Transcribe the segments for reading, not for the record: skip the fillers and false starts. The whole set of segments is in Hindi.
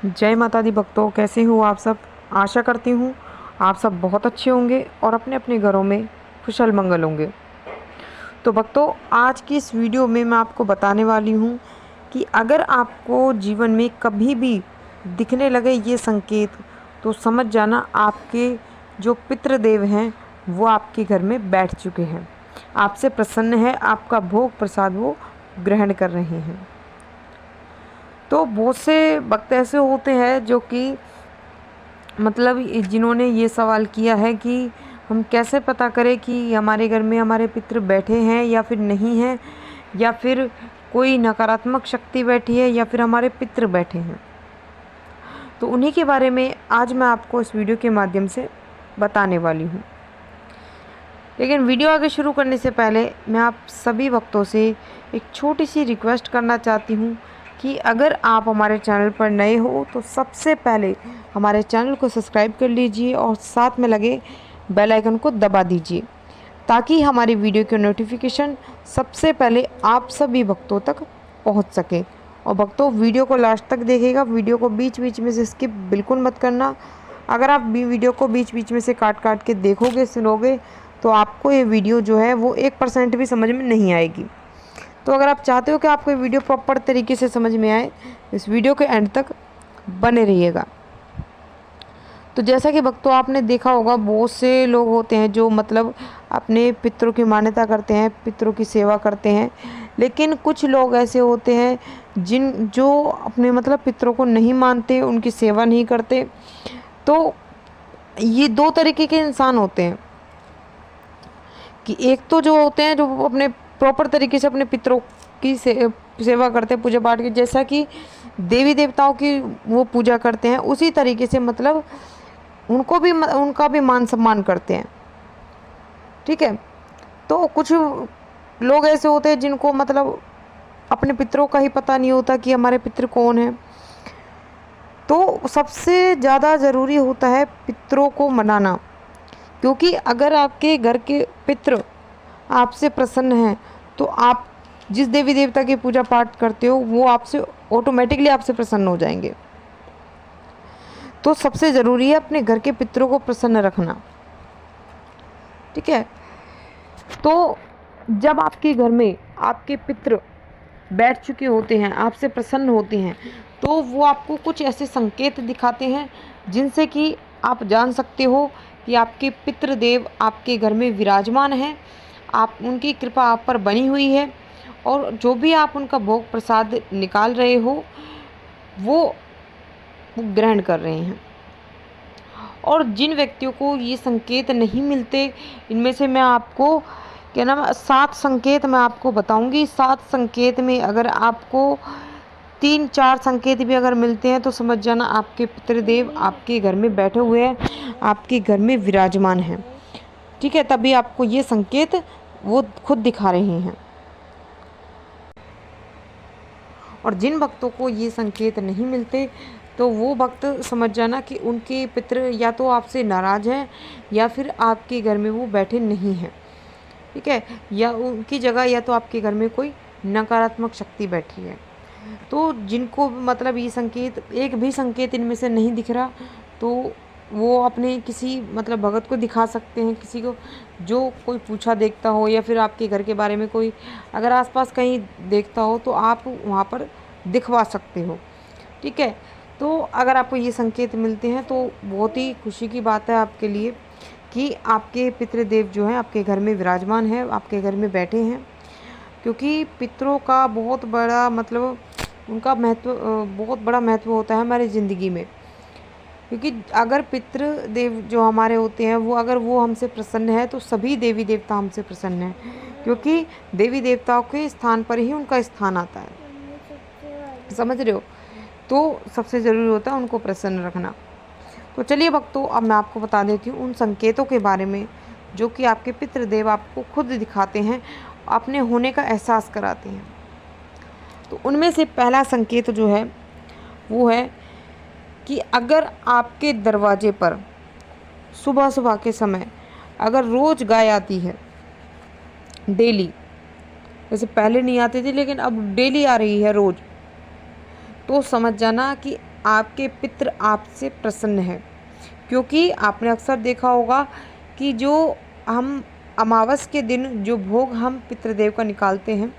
जय माता दी भक्तों, कैसे हो आप सब। आशा करती हूँ आप सब बहुत अच्छे होंगे और अपने अपने घरों में कुशल मंगल होंगे। तो भक्तों, आज की इस वीडियो में मैं आपको बताने वाली हूँ कि अगर आपको जीवन में कभी भी दिखने लगे ये संकेत, तो समझ जाना आपके जो पितृदेव हैं वो आपके घर में बैठ चुके हैं, आपसे प्रसन्न है, आपका भोग प्रसाद वो ग्रहण कर रहे हैं। तो बहुत से वक्त ऐसे होते हैं जो कि मतलब जिन्होंने ये सवाल किया है कि हम कैसे पता करें कि हमारे घर में हमारे पितृ बैठे हैं या फिर नहीं हैं, या फिर कोई नकारात्मक शक्ति बैठी है या फिर हमारे पितृ बैठे हैं। तो उन्हीं के बारे में आज मैं आपको इस वीडियो के माध्यम से बताने वाली हूँ। लेकिन वीडियो आगे शुरू करने से पहले मैं आप सभी भक्तों से एक छोटी सी रिक्वेस्ट करना चाहती हूँ कि अगर आप हमारे चैनल पर नए हो तो सबसे पहले हमारे चैनल को सब्सक्राइब कर लीजिए और साथ में लगे बेल आइकन को दबा दीजिए, ताकि हमारी वीडियो की नोटिफिकेशन सबसे पहले आप सभी भक्तों तक पहुंच सके। और भक्तों, वीडियो को लास्ट तक देखिएगा, वीडियो को बीच बीच में से स्किप बिल्कुल मत करना। अगर आप वीडियो को बीच बीच में से काट काट के देखोगे, सुनोगे, तो आपको ये वीडियो जो है वो 1% भी समझ में नहीं आएगी। तो अगर आप चाहते हो कि आपको ये वीडियो प्रॉपर तरीके से समझ में आए, इस वीडियो के एंड तक बने रहिएगा। तो जैसा कि भक्तों आपने देखा होगा, बहुत से लोग होते हैं जो मतलब अपने पितरों की मान्यता करते हैं, पितरों की सेवा करते हैं, लेकिन कुछ लोग ऐसे होते हैं जो अपने मतलब पितरों को नहीं मानते, उनकी सेवा नहीं करते। तो ये दो तरीके के इंसान होते हैं कि एक तो जो होते हैं जो अपने प्रॉपर तरीके से अपने पितरों की सेवा करते हैं, पूजा पाठ की, जैसा कि देवी देवताओं की वो पूजा करते हैं, उसी तरीके से मतलब उनका भी मान सम्मान करते हैं। ठीक है। तो कुछ लोग ऐसे होते हैं जिनको मतलब अपने पितरों का ही पता नहीं होता कि हमारे पितृ कौन है। तो सबसे ज़्यादा ज़रूरी होता है पितरों को मनाना, क्योंकि अगर आपके घर के पितृ आपसे प्रसन्न हैं तो आप जिस देवी देवता की पूजा पाठ करते हो वो आपसे ऑटोमेटिकली आपसे प्रसन्न हो जाएंगे। तो सबसे ज़रूरी है अपने घर के पितरों को प्रसन्न रखना। ठीक है। तो जब आपके घर में आपके पितृ बैठ चुके होते हैं, आपसे प्रसन्न होते हैं, तो वो आपको कुछ ऐसे संकेत दिखाते हैं जिनसे कि आप जान सकते हो कि आपके पितृदेव आपके घर में विराजमान हैं, आप उनकी कृपा आप पर बनी हुई है, और जो भी आप उनका भोग प्रसाद निकाल रहे हो वो ग्रहण कर रहे हैं। और जिन व्यक्तियों को ये संकेत नहीं मिलते, इनमें से मैं आपको क्या नाम 7 संकेत मैं आपको बताऊंगी। 7 संकेत में अगर आपको 3-4 संकेत भी अगर मिलते हैं तो समझ जाना आपके पितृदेव आपके घर में बैठे हुए हैं, आपके घर में विराजमान हैं। ठीक है। तभी आपको ये संकेत वो खुद दिखा रहे हैं। और जिन भक्तों को ये संकेत नहीं मिलते तो वो भक्त समझ जाना कि उनके पितृ या तो आपसे नाराज़ हैं या फिर आपके घर में वो बैठे नहीं हैं। ठीक है। या उनकी जगह या तो आपके घर में कोई नकारात्मक शक्ति बैठी है। तो जिनको मतलब ये संकेत, एक भी संकेत इनमें से नहीं दिख रहा, तो वो अपने किसी मतलब भगत को दिखा सकते हैं, किसी को जो कोई पूछा देखता हो, या फिर आपके घर के बारे में कोई अगर आसपास कहीं देखता हो तो आप वहाँ पर दिखवा सकते हो। ठीक है। तो अगर आपको ये संकेत मिलते हैं तो बहुत ही खुशी की बात है आपके लिए कि आपके पितृदेव जो हैं आपके घर में विराजमान हैं, आपके घर में बैठे हैं। क्योंकि पितरों का बहुत बड़ा मतलब उनका महत्व, बहुत बड़ा महत्व होता है हमारी ज़िंदगी में। क्योंकि अगर पितृदेव जो हमारे होते हैं वो अगर वो हमसे प्रसन्न है तो सभी देवी देवता हमसे प्रसन्न हैं, क्योंकि देवी देवताओं के स्थान पर ही उनका स्थान आता है। समझ रहे हो। तो सबसे ज़रूरी होता है उनको प्रसन्न रखना। तो चलिए भक्तों, अब मैं आपको बता देती हूँ उन संकेतों के बारे में जो कि आपके पितृदेव आपको खुद दिखाते हैं, अपने होने का एहसास कराते हैं। तो उनमें से पहला संकेत जो है वो है कि अगर आपके दरवाजे पर सुबह सुबह के समय अगर रोज़ गाय आती है, डेली, जैसे पहले नहीं आती थी लेकिन अब डेली आ रही है रोज़, तो समझ जाना कि आपके पितृ आपसे प्रसन्न है। क्योंकि आपने अक्सर देखा होगा कि जो हम अमावस के दिन जो भोग हम पितृदेव का निकालते हैं,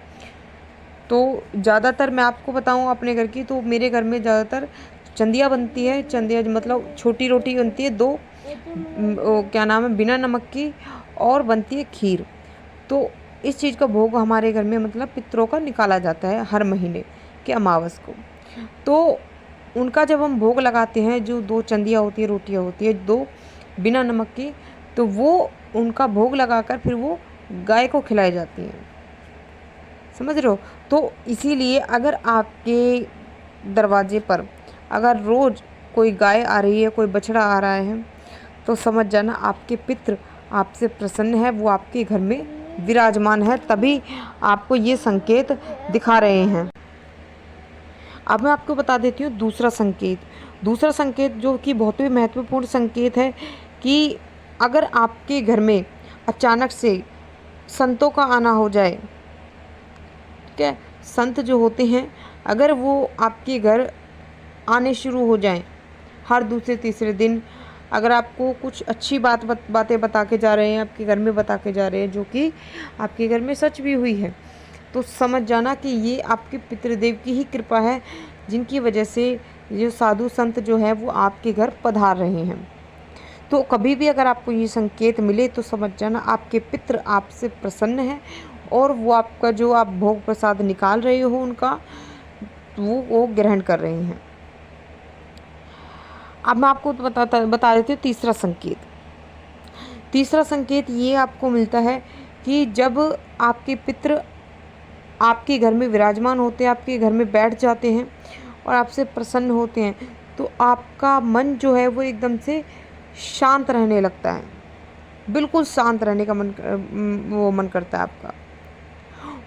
तो ज़्यादातर मैं आपको बताऊँ अपने घर की, तो मेरे घर में ज़्यादातर चंदिया बनती है। चंदिया मतलब छोटी रोटी बनती है, दो क्या नाम है, बिना नमक की, और बनती है खीर। तो इस चीज़ का भोग हमारे घर में मतलब पितरों का निकाला जाता है हर महीने के अमावस को। तो उनका जब हम भोग लगाते हैं, जो दो चंदिया होती है, रोटियाँ होती है दो बिना नमक की, तो वो उनका भोग लगाकर फिर वो गाय को खिलाई जाती हैं। समझ रहे हो? तो इसीलिए अगर आपके दरवाजे पर अगर रोज़ कोई गाय आ रही है, कोई बछड़ा आ रहा है, तो समझ जाना आपके पितृ आपसे प्रसन्न है, वो आपके घर में विराजमान है, तभी आपको ये संकेत दिखा रहे हैं। अब मैं आपको बता देती हूँ दूसरा संकेत। दूसरा संकेत जो कि बहुत ही महत्वपूर्ण संकेत है कि अगर आपके घर में अचानक से संतों का आना हो जाए, ठीक है, संत जो होते हैं अगर वो आपके घर आने शुरू हो जाएं हर दूसरे तीसरे दिन, अगर आपको कुछ अच्छी बातें बता के जा रहे हैं, आपके घर में बता के जा रहे हैं, जो कि आपके घर में सच भी हुई है, तो समझ जाना कि ये आपके पितृदेव की ही कृपा है, जिनकी वजह से जो साधु संत जो है वो आपके घर पधार रहे हैं। तो कभी भी अगर आपको ये संकेत मिले तो समझ जाना आपके पितृ आपसे प्रसन्न हैं, और वो आपका जो आप भोग प्रसाद निकाल रहे हो उनका वो ग्रहण कर रहे हैं। अब मैं आपको बता देती हूँ तीसरा संकेत। तीसरा संकेत ये आपको मिलता है कि जब आपके पितृ आपके घर में विराजमान होते हैं, आपके घर में बैठ जाते हैं और आपसे प्रसन्न होते हैं, तो आपका मन जो है वो एकदम से शांत रहने लगता है। बिल्कुल शांत रहने का मन करता है आपका,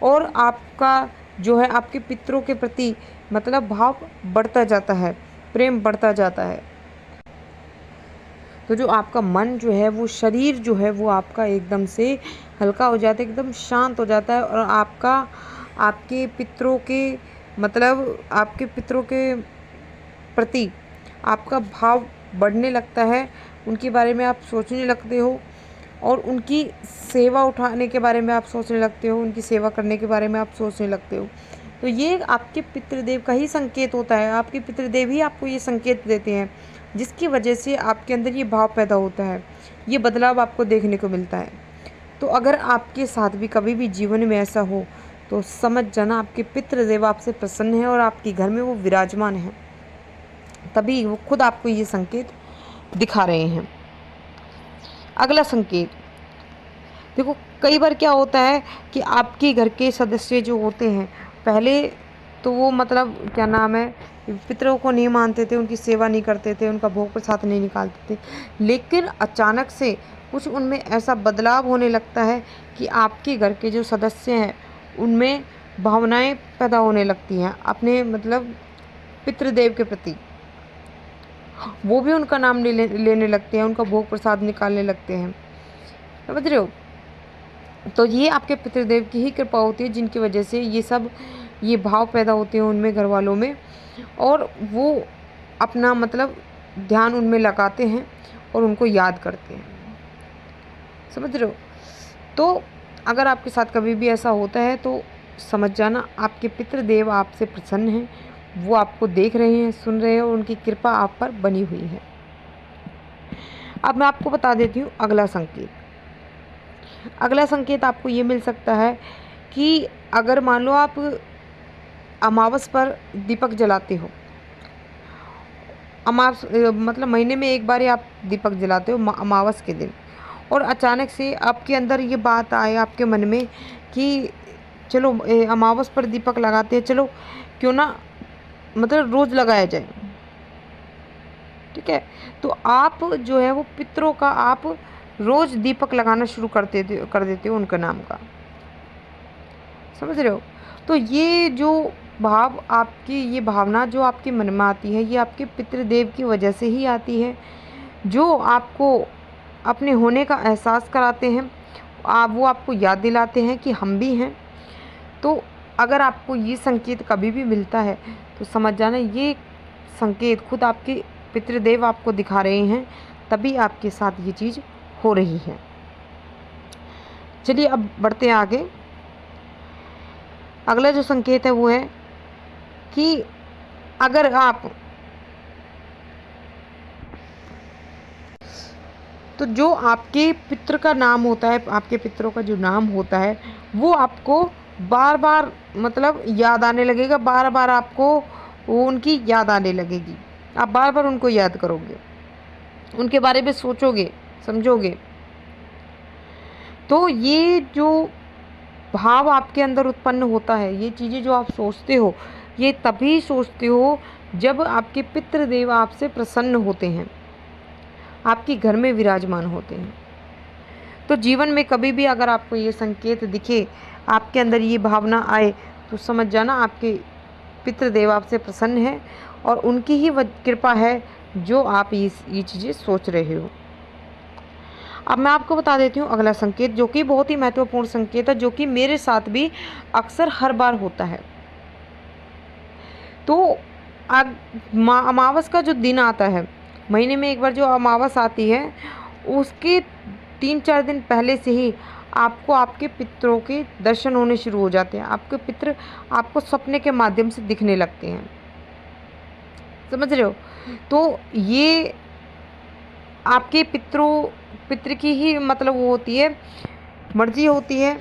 और आपका जो है आपके पितरों के प्रति मतलब भाव बढ़ता जाता है, प्रेम बढ़ता जाता है। तो जो आपका मन जो है वो शरीर जो है वो आपका एकदम से हल्का हो जाता है, एकदम शांत हो जाता है, और आपके पितरों के मतलब आपके पितरों के प्रति आपका भाव बढ़ने लगता है। उनके बारे में आप सोचने लगते हो, और उनकी सेवा उठाने के बारे में आप सोचने लगते हो, उनकी सेवा करने के बारे में आप सोचने लगते हो। तो ये आपके पितृदेव का ही संकेत होता है। आपके पितृदेव ही आपको ये संकेत देते हैं, जिसकी वजह से आपके अंदर ये भाव पैदा होता है, ये बदलाव आपको देखने को मिलता है। तो अगर आपके साथ भी कभी भी जीवन में ऐसा हो, तो समझ जाना आपके पितृदेव आपसे प्रसन्न है और आपके घर में वो विराजमान है, तभी वो खुद आपको ये संकेत दिखा रहे हैं। अगला संकेत देखो, कई बार क्या होता है कि आपके घर के सदस्य जो होते हैं, पहले तो वो मतलब क्या नाम है, पितरों को नहीं मानते थे, उनकी सेवा नहीं करते थे, उनका भोग प्रसाद नहीं निकालते थे, लेकिन अचानक से कुछ उनमें ऐसा बदलाव होने लगता है कि आपके घर के जो सदस्य हैं उनमें भावनाएं पैदा होने लगती हैं अपने मतलब पितृदेव के प्रति। वो भी उनका नाम लेने लगते हैं, उनका भोग प्रसाद निकालने लगते हैं। समझ रहे हो? तो ये आपके पितृदेव की ही कृपा होती है, जिनकी वजह से ये भाव पैदा होते हैं उनमें, घर वालों में, और वो अपना मतलब ध्यान उनमें लगाते हैं और उनको याद करते हैं। समझ रहे हो? तो अगर आपके साथ कभी भी ऐसा होता है तो समझ जाना आपके पितृदेव आपसे प्रसन्न हैं, वो आपको देख रहे हैं, सुन रहे हैं, और उनकी कृपा आप पर बनी हुई है। अब मैं आपको बता देती हूँ अगला संकेत। अगला संकेत आपको ये मिल सकता है कि अगर मान लो आप अमावस पर दीपक जलाते हो, मतलब महीने में एक बार ही आप दीपक जलाते हो अमावस के दिन, और अचानक से आपके अंदर ये बात आए आपके मन में कि चलो अमावस पर दीपक लगाते हैं, चलो क्यों ना मतलब रोज़ लगाया जाए, ठीक है। तो आप जो है वो पितरों का आप रोज़ दीपक लगाना शुरू कर देते हो उनका नाम का। समझ रहे हो? तो ये जो भाव आपकी, ये भावना जो आपके मन में आती है, ये आपके पितृदेव की वजह से ही आती है, जो आपको अपने होने का एहसास कराते हैं। वो आपको याद दिलाते हैं कि हम भी हैं। तो अगर आपको ये संकेत कभी भी मिलता है तो समझ जाना ये संकेत खुद आपके पितृदेव आपको दिखा रहे हैं, तभी आपके साथ ये चीज़ हो रही है। चलिए अब बढ़ते हैं आगे। अगला जो संकेत है वो है कि अगर आप तो जो आपके पितृ का नाम होता है, आपके पितरों का जो नाम होता है वो आपको बार बार मतलब याद आने लगेगा, बार बार आपको वो उनकी याद आने लगेगी, आप बार बार उनको याद करोगे, उनके बारे में सोचोगे, समझोगे। तो ये जो भाव आपके अंदर उत्पन्न होता है, ये चीज़ें जो आप सोचते हो, ये तभी सोचते हो जब आपके पितृदेव आपसे प्रसन्न होते हैं, आपके घर में विराजमान होते हैं। तो जीवन में कभी भी अगर आपको ये संकेत दिखे, आपके अंदर ये भावना आए, तो समझ जाना आपके पितृदेव आपसे प्रसन्न है और उनकी ही कृपा है जो आप ये चीज़ें सोच रहे हो। अब मैं आपको बता देती हूँ अगला संकेत, जो कि बहुत ही महत्वपूर्ण संकेत है, जो कि मेरे साथ भी अक्सर हर बार होता है। तो अमावस का जो दिन आता है, महीने में एक बार जो अमावस आती है, उसके 3-4 दिन पहले से ही आपको आपके पितरों के दर्शन होने शुरू हो जाते हैं। आपके पितर आपको सपने के माध्यम से दिखने लगते हैं, समझ रहे हो। तो ये आपके पितर की ही मतलब वो होती है, मर्जी होती है,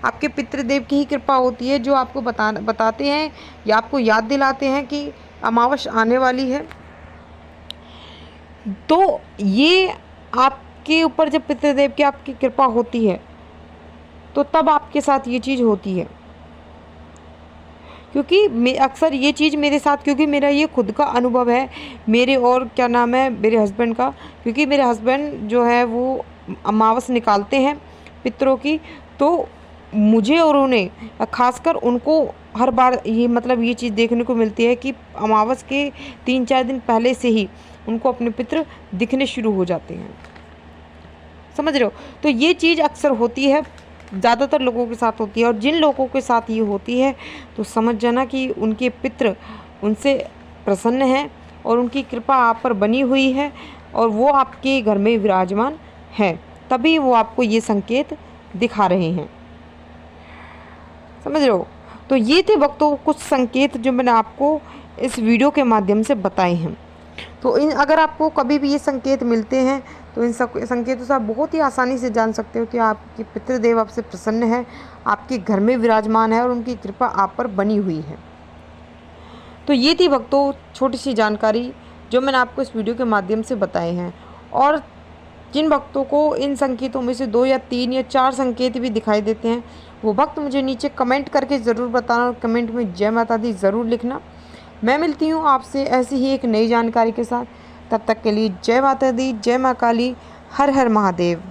आपके पितृदेव की ही कृपा होती है, जो आपको बताते हैं या आपको याद दिलाते हैं कि अमावस आने वाली है। तो ये आपके ऊपर जब पितृदेव की आपकी कृपा होती है, तो तब आपके साथ ये चीज़ होती है। क्योंकि अक्सर ये चीज़ मेरे साथ, क्योंकि मेरा ये खुद का अनुभव है, मेरे और क्या नाम है मेरे हस्बैंड का, क्योंकि मेरे हस्बैंड जो है वो अमावस निकालते हैं पितरों की। तो मुझे और उन्हें, खासकर उनको हर बार ये मतलब ये चीज़ देखने को मिलती है कि अमावस के 3-4 दिन पहले से ही उनको अपने पितृ दिखने शुरू हो जाते हैं, समझ रहे हो। तो ये चीज़ अक्सर होती है, ज़्यादातर लोगों के साथ होती है, और जिन लोगों के साथ ये होती है तो समझ जाना कि उनके पितृ उनसे प्रसन्न हैं और उनकी कृपा आप पर बनी हुई है और वो आपके घर में विराजमान है, तभी वो आपको ये संकेत दिखा रहे हैं, समझ रहे हो। तो ये थे भक्तों कुछ संकेत जो मैंने आपको इस वीडियो के माध्यम से बताए हैं। तो अगर आपको कभी भी ये संकेत मिलते हैं तो इन संकेतों से आप बहुत ही आसानी से जान सकते हो कि आपके पितृदेव आपसे प्रसन्न है, आपके घर में विराजमान है और उनकी कृपा आप पर बनी हुई है। तो ये थी भक्तों छोटी सी जानकारी जो मैंने आपको इस वीडियो के माध्यम से बताए हैं। और जिन भक्तों को इन संकेतों में से 2 या 3 या 4 संकेत भी दिखाई देते हैं, वो भक्त मुझे नीचे कमेंट करके ज़रूर बताना और कमेंट में जय माता दी ज़रूर लिखना। मैं मिलती हूँ आपसे ऐसी ही एक नई जानकारी के साथ, तब तक के लिए जय माता दी, जय माँ काली, हर हर महादेव।